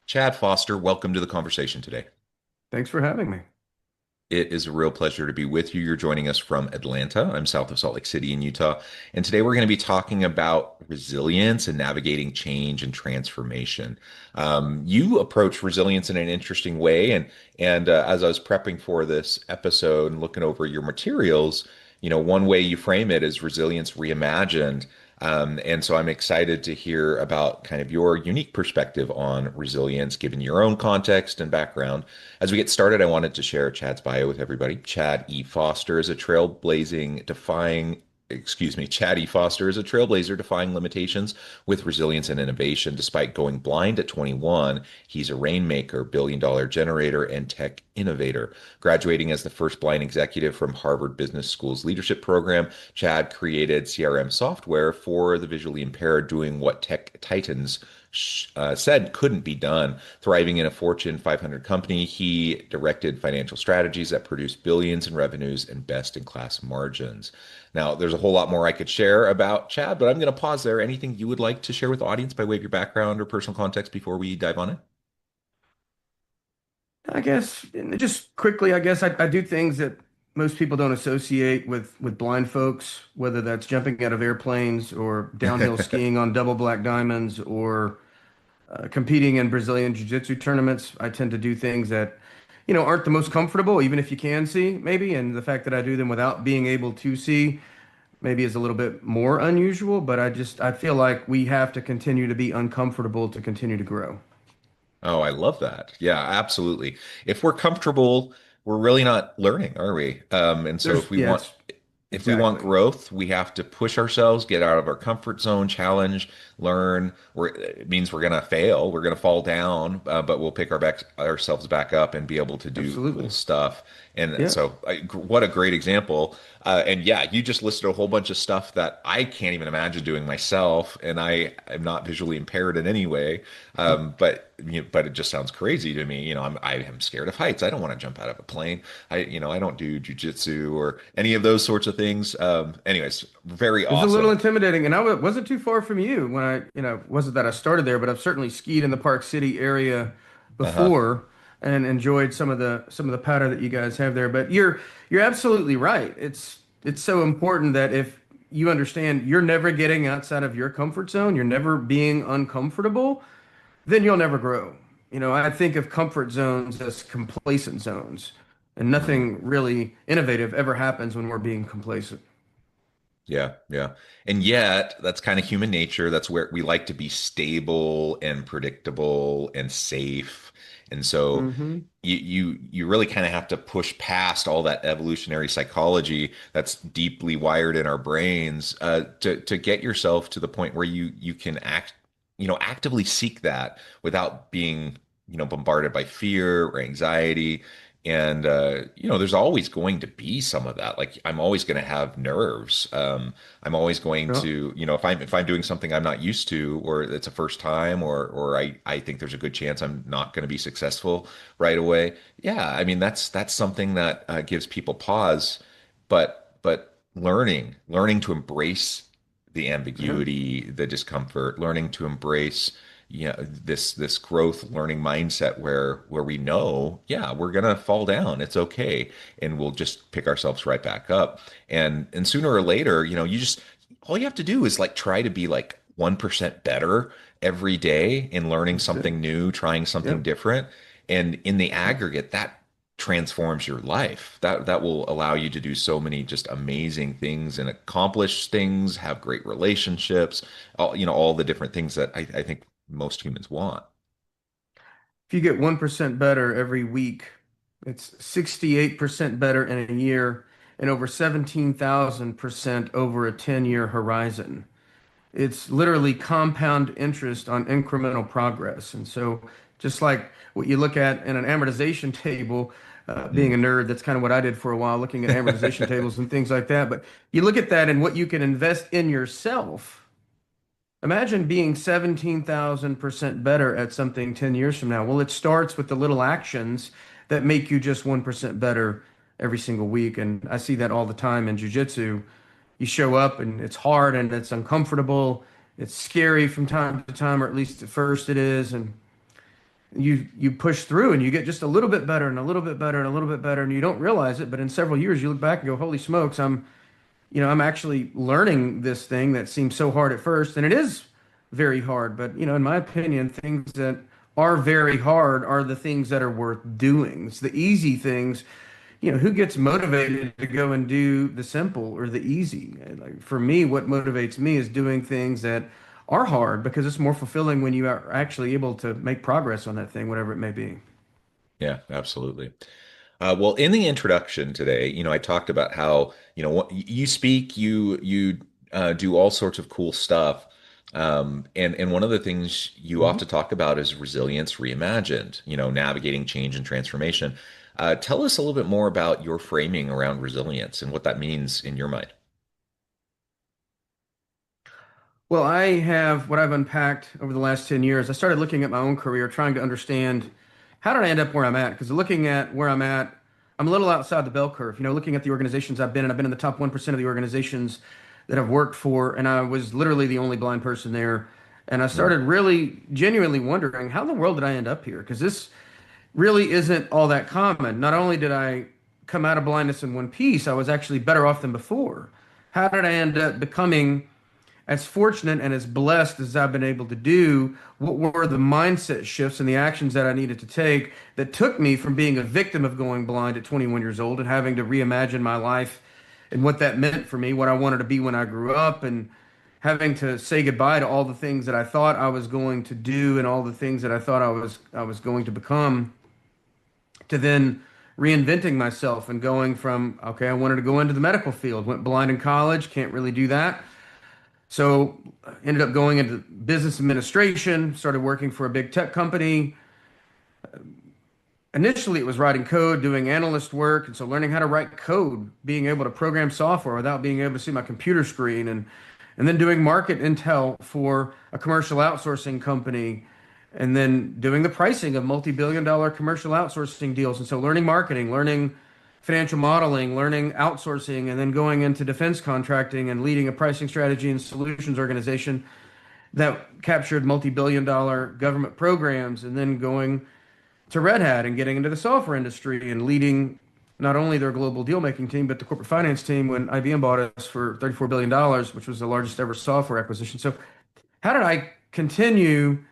Chad Foster, welcome to the conversation today. Thanks for having me. It is a real pleasure to be with you. You're joining us from Atlanta. I'm south of Salt Lake City in Utah. And today we're going to be talking about resilience and navigating change and transformation. You approach resilience in an interesting way. And as I was prepping for this episode and looking over your materials, one way you frame it is resilience reimagined. And so I'm excited to hear about kind of your unique perspective on resilience, given your own context and background. As we get started, I wanted to share Chad's bio with everybody. Chad E. Foster is a trailblazing, defying, excuse me, Chad E. Foster is a trailblazer defying limitations with resilience and innovation. Despite going blind at 21, he's a rainmaker, billion-dollar generator, and tech innovator. Graduating as the first blind executive from Harvard Business School's leadership program, Chad created CRM software for the visually impaired, doing what tech titans said couldn't be done. Thriving in a Fortune 500 company, he directed financial strategies that produced billions in revenues and best-in-class margins. Now, there's a whole lot more I could share about Chad, but I'm going to pause there. Anything you would like to share with the audience by way of your background or personal context before we dive on in? I guess just quickly, I do things that most people don't associate with blind folks, whether that's jumping out of airplanes or downhill skiing on double black diamonds or competing in Brazilian jiu-jitsu tournaments. I tend to do things that, aren't the most comfortable, even if you can see, maybe. And the fact that I do them without being able to see maybe is a little bit more unusual, but I feel like we have to continue to be uncomfortable to continue to grow. Oh, I love that. Yeah, absolutely. If we're comfortable, we're really not learning, are we? And so Yeah, it's if we want exactly. growth, we have to push ourselves, get out of our comfort zone, challenge, learn. It means we're going to fail, we're going to fall down, but we'll pick ourselves back up and be able to do cool Absolutely. stuff. And Yeah. so, what a great example. And yeah, you just listed a whole bunch of stuff that I can't even imagine doing myself, and I am not visually impaired in any way. But it just sounds crazy to me. I am scared of heights. I don't want to jump out of a plane. I don't do jujitsu or any of those sorts of things. Anyways, very It was a little awesome. intimidating, and wasn't too far from you when wasn't that I started there, but I've certainly skied in the Park City area Uh-huh. before and enjoyed some of the powder that you guys have there. But you're absolutely right. It's so important that if you understand you're never getting outside of your comfort zone, you're never being uncomfortable, then you'll never grow. I think of comfort zones as complacent zones, and Mhm. nothing really innovative ever happens when we're being complacent. Yeah, yeah. And yet, that's kind of human nature. That's where we like to be stable and predictable and safe. And so Hmm. you really kind of have to push past all that evolutionary psychology that's deeply wired in our brains to get yourself to the point where you can actively seek that without being, bombarded by fear or anxiety. And there's always going to be some of that. Like I'm always going to have nerves. I'm always going Yeah. to, if I'm doing something I'm not used to, or it's a first time, or I think there's a good chance I'm not going to be successful right away. Yeah, I mean that's something that gives people pause, but learning to embrace the Yeah. ambiguity, the discomfort, learning to embrace this growth learning mindset where we know, yeah, we're gonna fall down. It's okay. And we'll just pick ourselves right back up. And sooner or later, you just all you have to do is like try to be like 1% better every day in learning That's it. something new, trying something Yep. different. And in the Yep. aggregate, that transforms your life. That will allow you to do so many just amazing things and accomplish things, have great relationships, all the different things that I think most humans want. If you get 1% better every week, it's 68% better in a year and over 17,000% over a 10-year horizon. It's literally compound interest on incremental progress. And so, just like what you look at in an amortization table, being Mm. a nerd, that's kind of what I did for a while, looking at amortization tables and things like that. But you look at that and what you can invest in yourself. Imagine being 17,000% better at something 10 years from now. Well, it starts with the little actions that make you just 1% better every single week. And I see that all the time in jiu-jitsu. You show up and it's hard and it's uncomfortable. It's scary from time to time, or at least at first it is. And You push through and you get just a little bit better and a little bit better and a little bit better and you don't realize it, but in several years you look back and go, holy smokes, I'm actually learning this thing that seems so hard at first, and it is very hard. But, in my opinion, things that are very hard are the things that are worth doing. It's the easy things. Who gets motivated to go and do the simple or the easy? Like for me, what motivates me is doing things that are hard because it's more fulfilling when you are actually able to make progress on that thing, whatever it may be. Yeah, absolutely. Well, in the introduction today, I talked about how, you speak, you do all sorts of cool stuff. And one of the things you Mhm. often talk about is resilience reimagined, navigating change and transformation. Tell us a little bit more about your framing around resilience and what that means in your mind. Well, I have what I've unpacked over the last 10 years. I started looking at my own career, trying to understand how did I end up where I'm at? Because looking at where I'm at, I'm a little outside the bell curve. Looking at the organizations I've been in, I've been in the top 1% of the organizations that I've worked for, and I was literally the only blind person there. And I Mm, started really genuinely wondering, how in the world did I end up here? Because this really isn't all that common. Not only did I come out of blindness in one piece, I was actually better off than before. How did I end up becoming as fortunate and as blessed as I've been able to do? What were the mindset shifts and the actions that I needed to take that took me from being a victim of going blind at 21 years old and having to reimagine my life and what that meant for me, what I wanted to be when I grew up, and having to say goodbye to all the things that I thought I was going to do and all the things that I thought I was going to become, to then reinventing myself and going from, okay, I wanted to go into the medical field, went blind in college, can't really do that. So ended up going into business administration, started working for a big tech company. Initially, it was writing code, doing analyst work, and so learning how to write code, being able to program software without being able to see my computer screen, and then doing market intel for a commercial outsourcing company, and then doing the pricing of multi-billion-dollar commercial outsourcing deals. And so learning marketing, learning financial modeling, learning outsourcing, and then going into defense contracting and leading a pricing strategy and solutions organization that captured multi-billion dollar government programs, and then going to Red Hat and getting into the software industry and leading not only their global deal making team, but the corporate finance team when IBM bought us for $34 billion, which was the largest ever software acquisition. So, how did I continue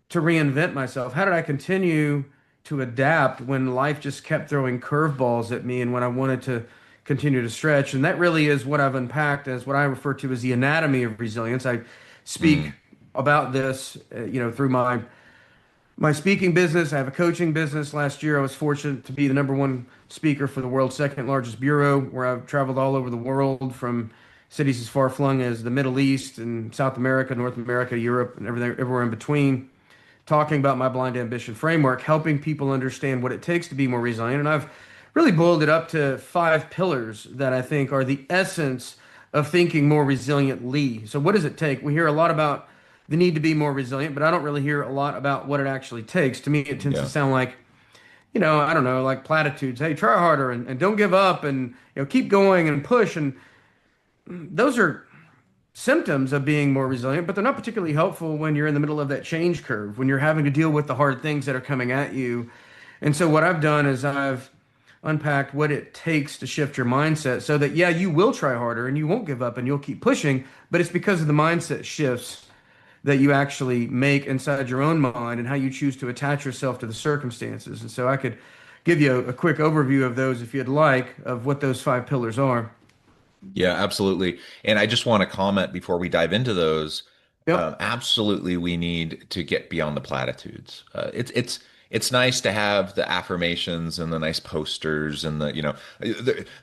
to reinvent myself? How did I continue to adapt when life just kept throwing curveballs at me and when I wanted to continue to stretch? And that really is what I've unpacked as what I refer to as the anatomy of resilience. I speak mm, about this, through my speaking business. I have a coaching business. Last year, I was fortunate to be the number one speaker for the world's second largest bureau, where I've traveled all over the world from cities as far flung as the Middle East and South America, North America, Europe, and everything, everywhere in between, talking about my blind ambition framework, helping people understand what it takes to be more resilient. And I've really boiled it up to 5 pillars that I think are the essence of thinking more resiliently. So, what does it take? We hear a lot about the need to be more resilient, but I don't really hear a lot about what it actually takes. To me, it tends to yeah. sound like, I don't know, like platitudes. Hey, try harder and don't give up and keep going and push. And those are symptoms of being more resilient, but they're not particularly helpful when you're in the middle of that change curve, when you're having to deal with the hard things that are coming at you. And so what I've done is I've unpacked what it takes to shift your mindset so that, yeah, you will try harder and you won't give up and you'll keep pushing, but it's because of the mindset shifts that you actually make inside your own mind and how you choose to attach yourself to the circumstances. And so I could give you a quick overview of those if you'd like, of what those 5 pillars are. Yeah, absolutely. And I just want to comment before we dive into those. Yep. Absolutely, we need to get beyond the platitudes. It's nice to have the affirmations and the nice posters and the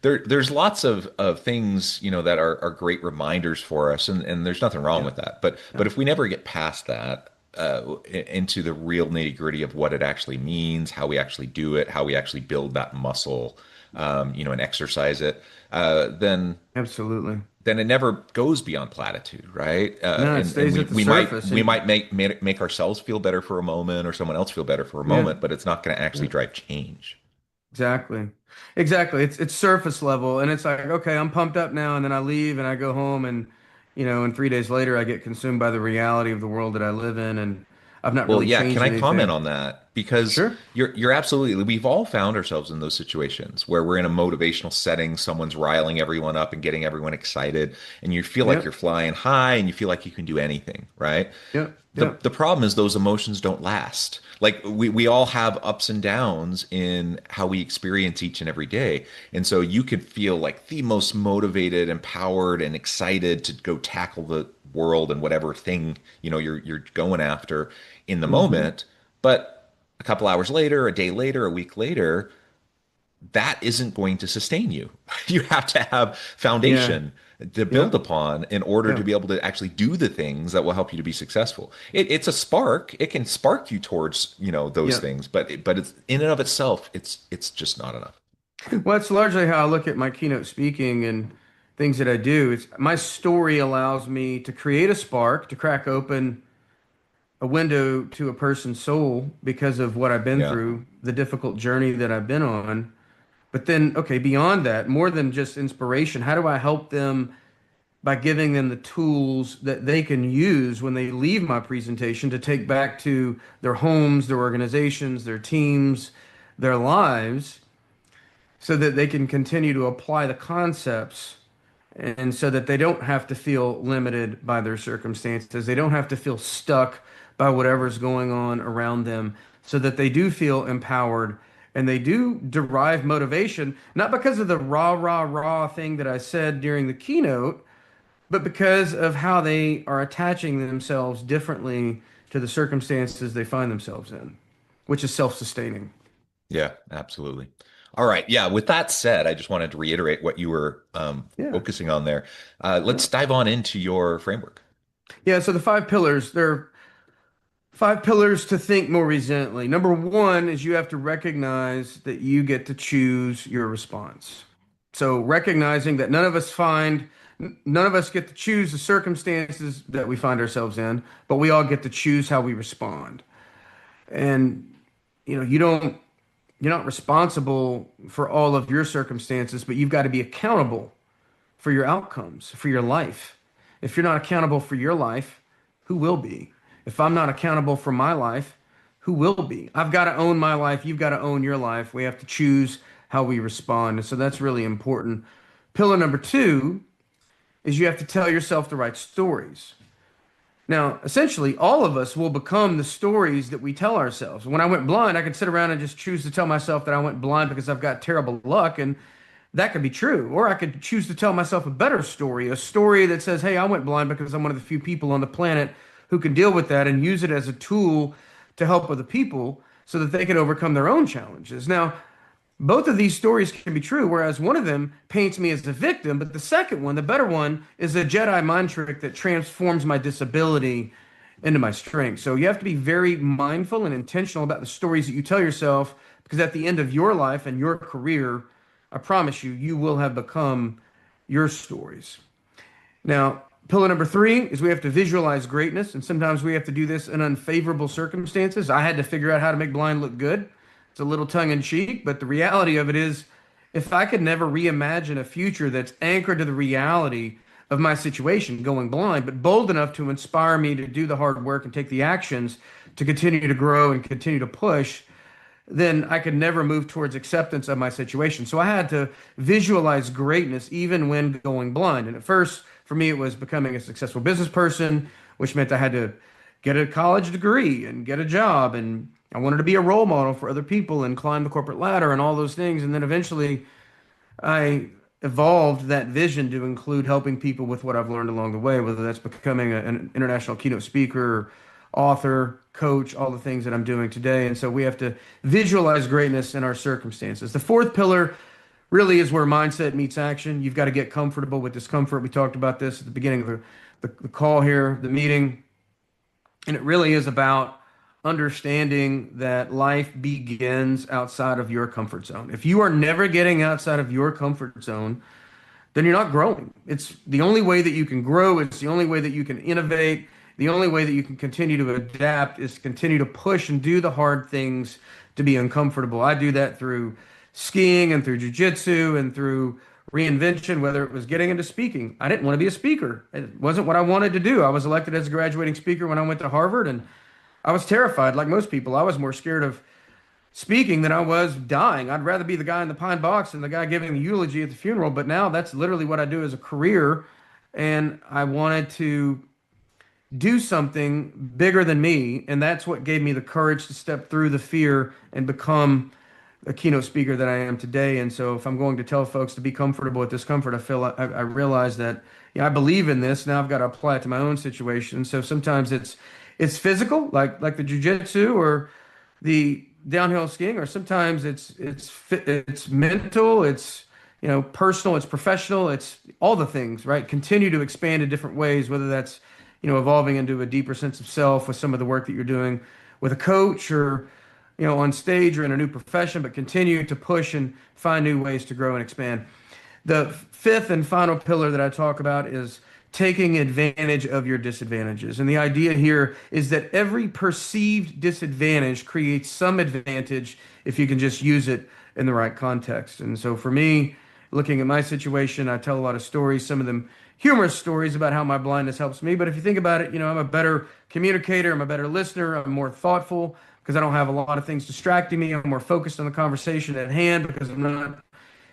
there's lots of things that are great reminders for us, and there's nothing wrong Yeah. with that. But if we never get past that into the real nitty gritty of what it actually means, how we actually do it, how we actually build that muscle, and exercise it, then Absolutely. it never goes beyond platitude, right? No, it And stays we at the we might surface. we And might make ourselves feel better for a moment or someone else feel better for a yeah, moment, but it's not going to actually yeah, drive change. exactly. Exactly. It's surface level. And it's like, okay, I'm pumped up now, and then I leave and I go home and and 3 days later I get consumed by the reality of the world that I live in. And I've not Well, really yeah, can changed I comment anything. on that? Because Sure. you're absolutely, we've all found ourselves in those situations where we're in a motivational setting, someone's riling everyone up and getting everyone excited, and you feel like you're Yep. flying high and you feel like you can do anything, right? Yep. The Yep. the problem is those emotions don't last. Like we all have ups and downs in how we experience each and every day. And so you could feel like the most motivated, empowered, and excited to go tackle the world and whatever thing, you're going after in the Hmm. moment. But a couple hours later, a day later, a week later, that isn't going to sustain you. You have to have Yeah. foundation to build Yep. upon in order to Yep. be able to actually do the things that will help you to be successful. It's a spark. It can spark you towards, those Yep. things, but it's in and of itself, it's just not enough. Well, that's largely how I look at my keynote speaking and things that I do. It's my story allows me to create a spark, to crack open a window to a person's soul because of what I've been Yeah. through, the difficult journey that I've been on. But then, okay, beyond that, more than just inspiration, how do I help them by giving them the tools that they can use when they leave my presentation to take back to their homes, their organizations, their teams, their lives, so that they can continue to apply the concepts and so that they don't have to feel limited by their circumstances. They don't have to feel stuck by whatever's going on around them, so that they do feel empowered and they do derive motivation, not because of the rah, rah, rah thing that I said during the keynote, but because of how they are attaching themselves differently to the circumstances they find themselves in, which is self-sustaining. Yeah, absolutely. All right. Yeah. With that said, I just wanted to reiterate what you were Yeah. focusing on there. Yeah. Let's dive on into your framework. Yeah. So the five pillars, they're five pillars to think more resiliently. Number one is you have to recognize that you get to choose your response. So recognizing that none of us get to choose the circumstances that we find ourselves in, but we all get to choose how we respond. And you don't you're not responsible for all of your circumstances, but you've got to be accountable for your outcomes, for your life. If you're not accountable for your life, who will be? If I'm not accountable for my life, who will be? I've got to own my life. You've got to own your life. We have to choose how we respond. And so that's really important. Pillar number two is you have to tell yourself the right stories. Now, essentially, all of us will become the stories that we tell ourselves. When I went blind, I could sit around and just choose to tell myself that I went blind because I've got terrible luck, and that could be true. Or I could choose to tell myself a better story, a story that says, hey, I went blind because I'm one of the few people on the planet who can deal with that and use it as a tool to help other people so that they can overcome their own challenges. Now, both of these stories can be true, whereas one of them paints me as the victim, but the second one, the better one, is a Jedi mind trick that transforms my disability into my strength. So you have to be very mindful and intentional about the stories that you tell yourself, because at the end of your life and your career, I promise you, you will have become your stories. Now, pillar number three is we have to visualize greatness, and sometimes we have to do this in unfavorable circumstances. I had to figure out how to make blind look good. It's a little tongue in cheek, but the reality of it is, if I could never reimagine a future that's anchored to the reality of my situation, going blind, but bold enough to inspire me to do the hard work and take the actions to continue to grow and continue to push, then I could never move towards acceptance of my situation. So I had to visualize greatness even when going blind. And at first, for me, it was becoming a successful business person, which meant I had to get a college degree and get a job. And I wanted to be a role model for other people and climb the corporate ladder and all those things. And then eventually, I evolved that vision to include helping people with what I've learned along the way, whether that's becoming an international keynote speaker, author, coach, all the things that I'm doing today. And so we have to visualize greatness in our circumstances. The fourth pillar really is where mindset meets action. You've got to get comfortable with discomfort. We talked about this at the beginning of the call here, the meeting. And it really is about understanding that life begins outside of your comfort zone. If you are never getting outside of your comfort zone, then you're not growing. It's the only way that you can grow. It's the only way that you can innovate. The only way that you can continue to adapt is to continue to push and do the hard things to be uncomfortable. I do that through skiing and through jujitsu and through reinvention, whether it was getting into speaking. I didn't want to be a speaker. It wasn't what I wanted to do. I was elected as a graduating speaker when I went to Harvard, and I was terrified, like most people. I was more scared of speaking than I was dying. I'd rather be the guy in the pine box than the guy giving the eulogy at the funeral. But now that's literally what I do as a career. And I wanted to do something bigger than me. And that's what gave me the courage to step through the fear and become a keynote speaker that I am today. And so if I'm going to tell folks to be comfortable with discomfort, I realize that I believe in this. Now I've got to apply it to my own situation. So sometimes it's physical, like the jujitsu or the downhill skiing, or sometimes it's mental, it's personal, it's professional, it's all the things, right? Continue to expand in different ways, whether that's evolving into a deeper sense of self with some of the work that you're doing with a coach or on stage or in a new profession, but continue to push and find new ways to grow and expand. The fifth and final pillar that I talk about is taking advantage of your disadvantages. And the idea here is that every perceived disadvantage creates some advantage if you can just use it in the right context. And so for me, looking at my situation, I tell a lot of stories, some of them humorous stories about how my blindness helps me. But if you think about it, I'm a better communicator, I'm a better listener, I'm more thoughtful because I don't have a lot of things distracting me. I'm more focused on the conversation at hand because I'm not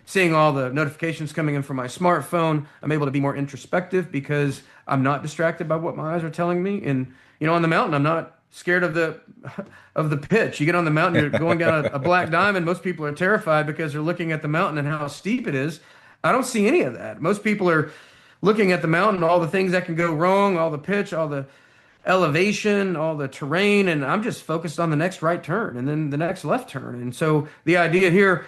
seeing all the notifications coming in from my smartphone. I'm able to be more introspective because I'm not distracted by what my eyes are telling me. And on the mountain, I'm not scared of the pitch. You get on the mountain, you're going down a black diamond. Most people are terrified because they're looking at the mountain and how steep it is. I don't see any of that. Most people are looking at the mountain, all the things that can go wrong, all the pitch, all the elevation, all the terrain, and I'm just focused on the next right turn and then the next left turn. And so the idea here,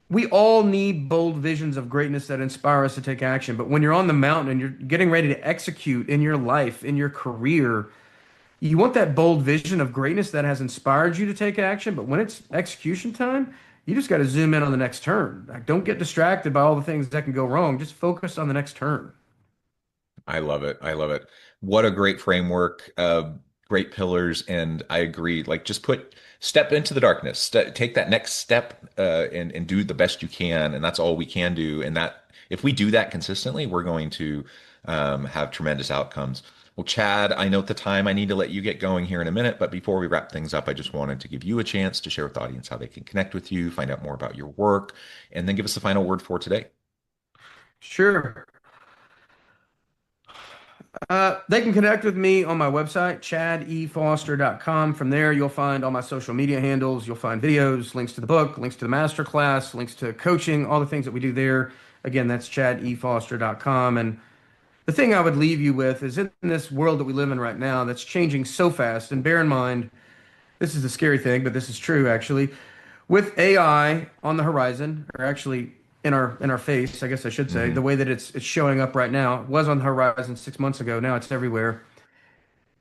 we all need bold visions of greatness that inspire us to take action. But when you're on the mountain and you're getting ready to execute in your life, in your career, you want that bold vision of greatness that has inspired you to take action. But when it's execution time, you just got to zoom in on the next turn. Like, don't get distracted by all the things that can go wrong. Just focus on the next turn. I love it. I love it. What a great framework, great pillars. And I agree. Like, just step into the darkness, take that next step, and do the best you can. And that's all we can do. And that if we do that consistently, we're going to have tremendous outcomes. Well, Chad, I note the time. I need to let you get going here in a minute. But before we wrap things up, I just wanted to give you a chance to share with the audience how they can connect with you, find out more about your work, and then give us the final word for today. Sure. They can connect with me on my website, chadefoster.com. From there, you'll find all my social media handles. You'll find videos, links to the book, links to the masterclass, links to coaching, all the things that we do there. Again, that's chadefoster.com. And the thing I would leave you with is in this world that we live in right now that's changing so fast, and bear in mind, this is the scary thing, but this is true actually. With AI on the horizon, or actually in our face, I guess I should say, Hmm. the way that it's showing up right now, it was on the horizon 6 months ago. Now it's everywhere.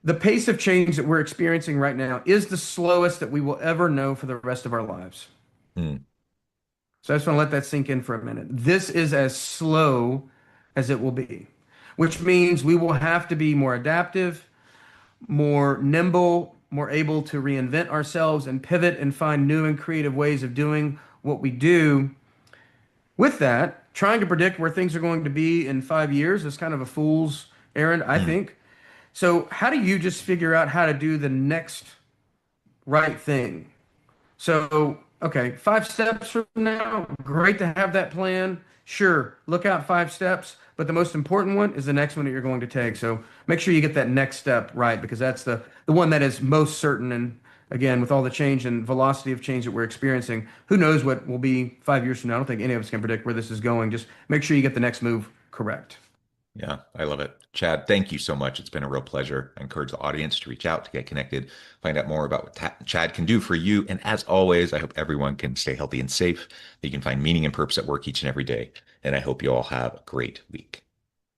The pace of change that we're experiencing right now is the slowest that we will ever know for the rest of our lives. Hmm. So I just want to let that sink in for a minute. This is as slow as it will be, which means we will have to be more adaptive, more nimble, more able to reinvent ourselves and pivot and find new and creative ways of doing what we do. With that, trying to predict where things are going to be in 5 years is kind of a fool's errand, I Hmm. think. So, how do you just figure out how to do the next right thing? So, okay, 5 steps from now, great to have that plan. Sure, look out 5 steps, but the most important one is the next one that you're going to take. So make sure you get that next step right because that's the one that is most certain. And again, with all the change and velocity of change that we're experiencing, who knows what will be 5 years from now? I don't think any of us can predict where this is going. Just make sure you get the next move correct. Yeah, I love it. Chad, thank you so much. It's been a real pleasure. I encourage the audience to reach out, to get connected, find out more about what Chad can do for you. And as always, I hope everyone can stay healthy and safe, that you can find meaning and purpose at work each and every day. And I hope you all have a great week.